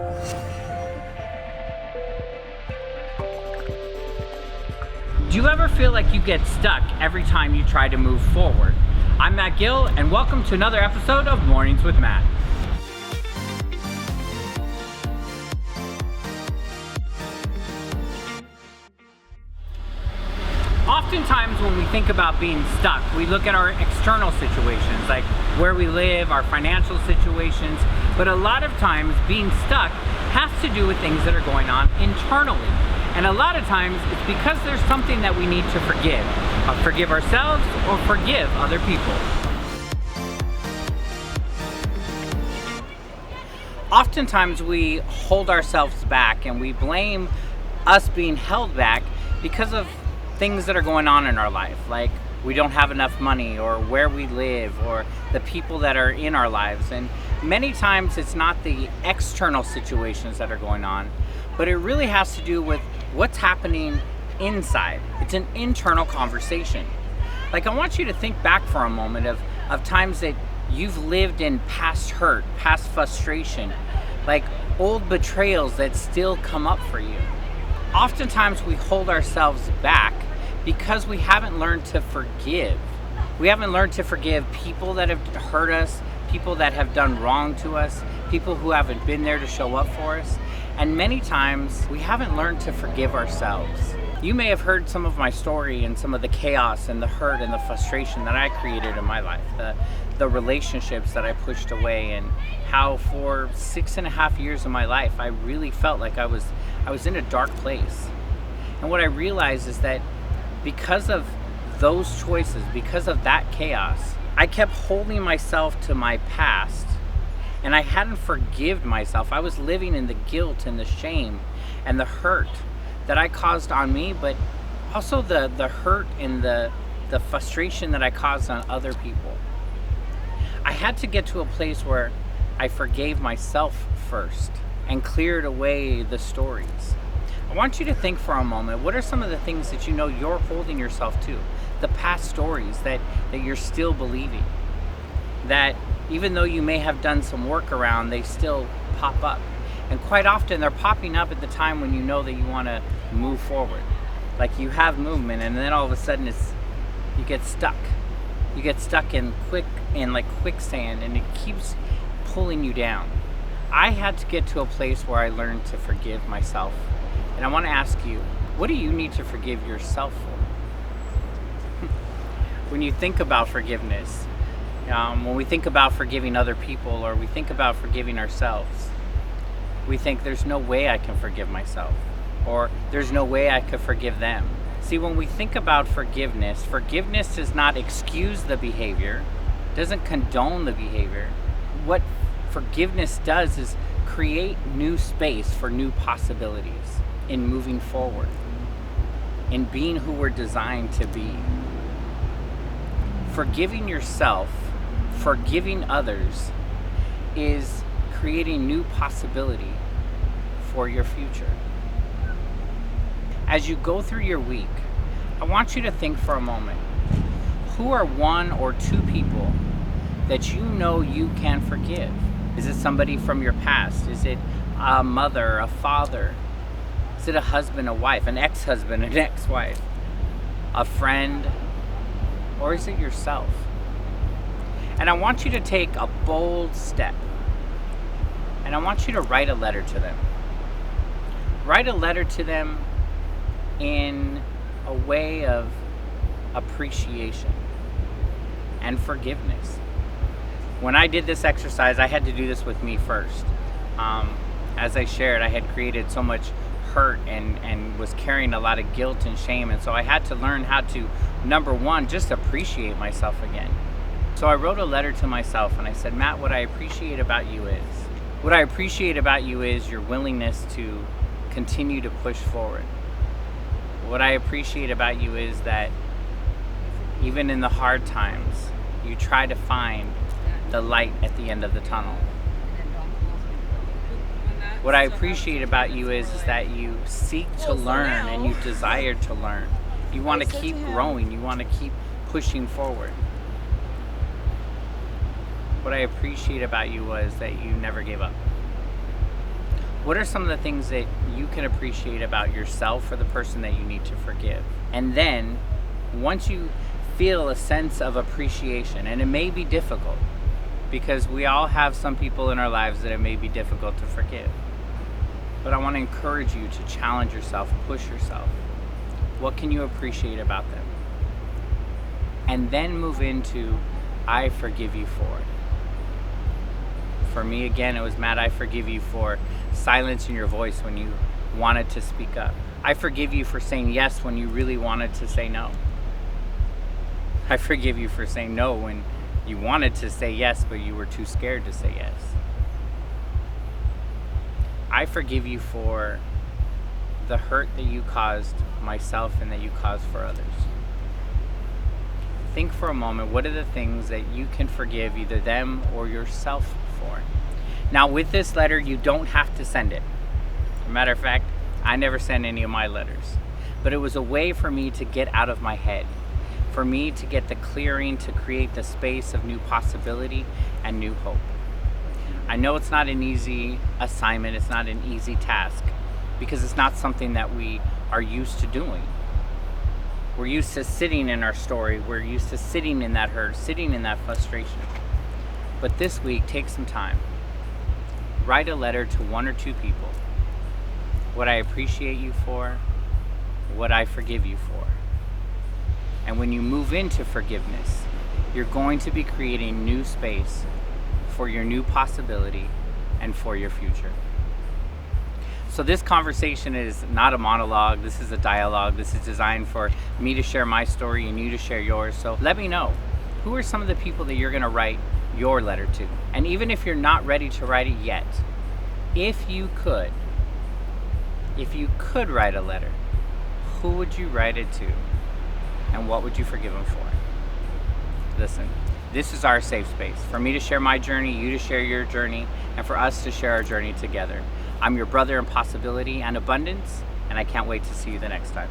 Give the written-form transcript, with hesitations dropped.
Do you ever feel like you get stuck every time you try to move forward? I'm Matt Gill, and welcome to another episode of Mornings with Matt. Oftentimes when we think about being stuck, we look at our external situations, like where we live, our financial situations, but a lot of times being stuck has to do with things that are going on internally. And a lot of times it's because there's something that we need to forgive. Forgive ourselves or forgive other people. Oftentimes we hold ourselves back and we blame us being held back because of things that are going on in our life, like we don't have enough money, or where we live, or the people that are in our lives. And many times it's not the external situations that are going on, but it really has to do with what's happening inside. It's an internal conversation. Like, I want you to think back for a moment of times that you've lived in past hurt, past frustration, like old betrayals that still come up for you. Oftentimes we hold ourselves back because we haven't learned to forgive. We haven't learned to forgive people that have hurt us, people that have done wrong to us, people who haven't been there to show up for us. And many times we haven't learned to forgive ourselves. You may have heard some of my story and some of the chaos and the hurt and the frustration that I created in my life, the relationships that I pushed away, and how for 6.5 years of my life I really felt like I was in a dark place. And what I realized is that because of those choices, because of that chaos, I kept holding myself to my past, and I hadn't forgiven myself. I was living in the guilt and the shame and the hurt that I caused on me, but also the hurt and the frustration that I caused on other people. I had to get to a place where I forgave myself first and cleared away the stories. I want you to think for a moment, what are some of the things that you know you're holding yourself to? The past stories that you're still believing, that even though you may have done some work around, they still pop up. And quite often they're popping up at the time when you know that you want to move forward. Like you have movement, and then all of a sudden you get stuck. You get stuck in quicksand, and it keeps pulling you down. I had to get to a place where I learned to forgive myself. And I want to ask you, what do you need to forgive yourself for? When you think about forgiveness, when we think about forgiving other people, or we think about forgiving ourselves, we think there's no way I can forgive myself, or there's no way I could forgive them. See, when we think about forgiveness does not excuse the behavior, doesn't condone the behavior. What forgiveness does is create new space for new possibilities in moving forward, in being who we're designed to be. Forgiving yourself, forgiving others, is creating new possibility for your future. As you go through your week, I want you to think for a moment, who are one or two people that you know you can forgive? Is it somebody from your past? Is it a mother, a father? Is it a husband, a wife, an ex-husband, an ex-wife, a friend? Or is it yourself? And I want you to take a bold step. And I want you to write a letter to them. Write a letter to them in a way of appreciation and forgiveness. When I did this exercise, I had to do this with me first. As I shared, I had created so much hurt and was carrying a lot of guilt and shame, and so I had to learn how to, number one, just appreciate myself again. So I wrote a letter to myself and I said, Matt, what I appreciate about you is your willingness to continue to push forward. What I appreciate about you is that even in the hard times, you try to find the light at the end of the tunnel. What I appreciate about you is that you seek to learn and you desire to learn. You want to keep growing. You want to keep pushing forward. What I appreciate about you was that you never gave up. What are some of the things that you can appreciate about yourself or the person that you need to forgive? And then, once you feel a sense of appreciation, and it may be difficult, because we all have some people in our lives that it may be difficult to forgive. But I want to encourage you to challenge yourself, push yourself. What can you appreciate about them? And then move into, I forgive you for it. For me, again, it was, Matt, I forgive you for silencing your voice when you wanted to speak up. I forgive you for saying yes when you really wanted to say no. I forgive you for saying no when you wanted to say yes, but you were too scared to say yes. I forgive you for the hurt that you caused myself and that you caused for others. Think for a moment, what are the things that you can forgive either them or yourself for? Now, with this letter, you don't have to send it. As a matter of fact, I never send any of my letters. But it was a way for me to get out of my head, for me to get the clearing, to create the space of new possibility and new hope. I know it's not an easy assignment, it's not an easy task, because it's not something that we are used to doing. We're used to sitting in our story, we're used to sitting in that hurt, sitting in that frustration. But this week, take some time. Write a letter to one or two people. What I appreciate you for, what I forgive you for. And when you move into forgiveness, you're going to be creating new space for your new possibility and for your future. So this conversation is not a monologue, this is a dialogue. This is designed for me to share my story and you to share yours. So let me know, who are some of the people that you're gonna write your letter to? And even if you're not ready to write it yet, if you could write a letter, who would you write it to? And what would you forgive them for? Listen, this is our safe space. For me to share my journey, you to share your journey, and for us to share our journey together. I'm your brother in possibility and abundance, and I can't wait to see you the next time.